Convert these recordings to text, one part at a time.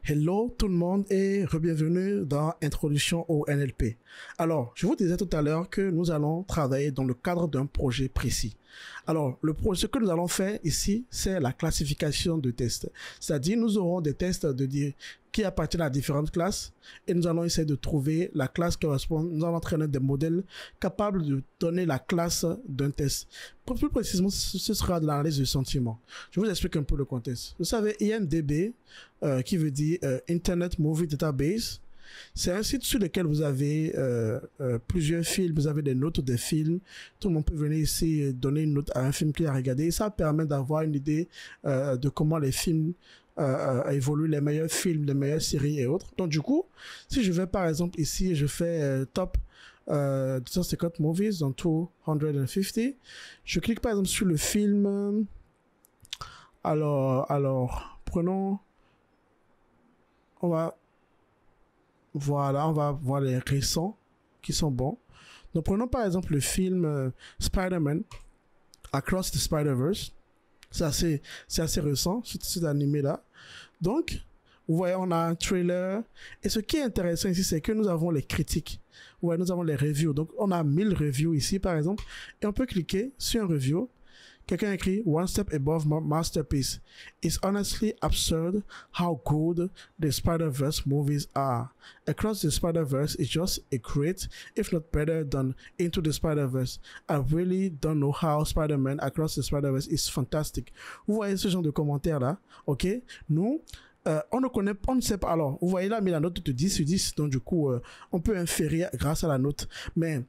Hello tout le monde et bienvenue dans Introduction au NLP. Alors, je vous disais tout à l'heure que nous allons travailler dans le cadre d'un projet précis. Alors, le projet que nous allons faire ici, c'est la classification de tests. C'est-à-dire, nous aurons des tests qui appartiennent à différentes classes et nous allons essayer de trouver la classe correspond. Nous allons entraîner des modèles capables de donner la classe d'un test. Plus précisément, ce sera de l'analyse du sentiment. Je vous explique un peu le contexte. Vous savez, IMDb, qui veut dire Internet Movie Database, c'est un site sur lequel vous avez plusieurs films, vous avez des notes des films. Tout le monde peut venir ici donner une note à un film qu'il a regardé. Et ça permet d'avoir une idée de comment les films évoluent, les meilleurs films, les meilleures séries et autres. Donc du coup, si je vais par exemple ici, je fais top 250 movies dans 250, je clique par exemple sur le film. Alors, prenons, on va voir les récents qui sont bons. Donc, prenons par exemple le film Spider-Man Across the Spider-Verse. C'est assez récent, cet animé-là. Donc, vous voyez, on a un trailer. Et ce qui est intéressant ici, c'est que nous avons les critiques. Vous voyez, nous avons les reviews. Donc, on a 1000 reviews ici, par exemple. Et on peut cliquer sur un review. Quelqu'un écrit One step above my masterpiece. It's honestly absurd how good the Spider-Verse movies are. Across the Spider-Verse is just a great, if not better, than Into the Spider-Verse. I really don't know how Spider-Man Across the Spider-Verse is fantastic. Vous voyez ce genre de commentaires là, ok? Nous, on ne sait pas. Alors, vous voyez là, mais la note de 10 sur 10, donc du coup, on peut inférer grâce à la note. Mais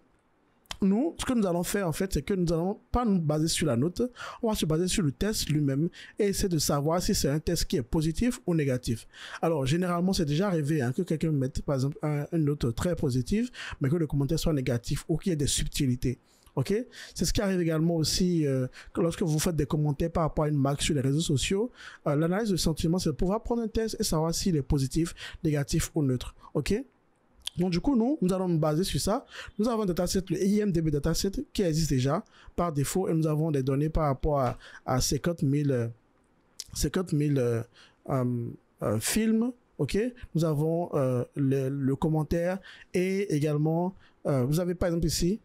nous, ce que nous allons faire en fait, c'est que nous allons pas nous baser sur la note, on va se baser sur le test lui-même et essayer de savoir si c'est un test qui est positif ou négatif. Alors, généralement, c'est déjà arrivé que quelqu'un mette par exemple une note très positive, mais que le commentaire soit négatif ou qu'il y ait des subtilités. Ok, c'est ce qui arrive également aussi que lorsque vous faites des commentaires par rapport à une marque sur les réseaux sociaux. L'analyse de sentiment, c'est de pouvoir prendre un test et savoir s'il est positif, négatif ou neutre. Ok. Donc du coup, nous allons nous baser sur ça. Nous avons un dataset, le IMDb dataset, qui existe déjà par défaut, et nous avons des données par rapport à 50 000 films. Ok, nous avons le commentaire et également, vous avez par exemple ici,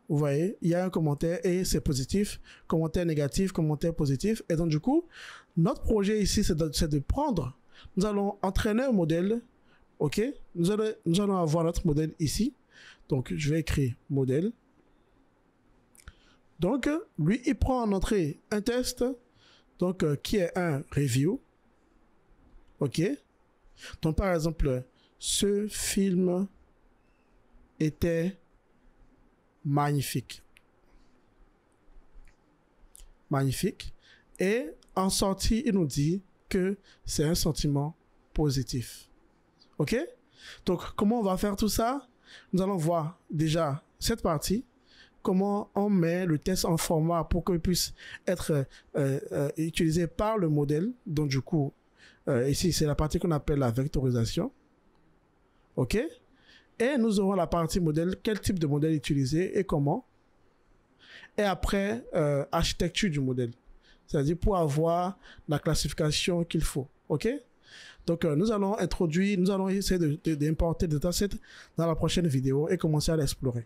vous voyez, il y a un commentaire et c'est positif, commentaire négatif, commentaire positif. Et donc du coup, notre projet ici, c'est de prendre, nous allons entraîner un modèle. Ok, nous allons avoir notre modèle ici. Donc, je vais écrire modèle. Donc, lui, il prend en entrée un test, donc qui est un review. Ok. Donc, par exemple, ce film était magnifique. Magnifique. Et en sortie, il nous dit que c'est un sentiment positif. Ok? Donc, comment on va faire tout ça? Nous allons voir déjà cette partie, comment on met le test en format pour qu'il puisse être utilisé par le modèle. Donc, du coup, ici, c'est la partie qu'on appelle la vectorisation. Ok? Et nous aurons la partie modèle, quel type de modèle utiliser et comment. Et après, architecture du modèle. C'est-à-dire pour avoir la classification qu'il faut. Ok? Donc, nous allons essayer d'importer le dataset dans la prochaine vidéo et commencer à l'explorer.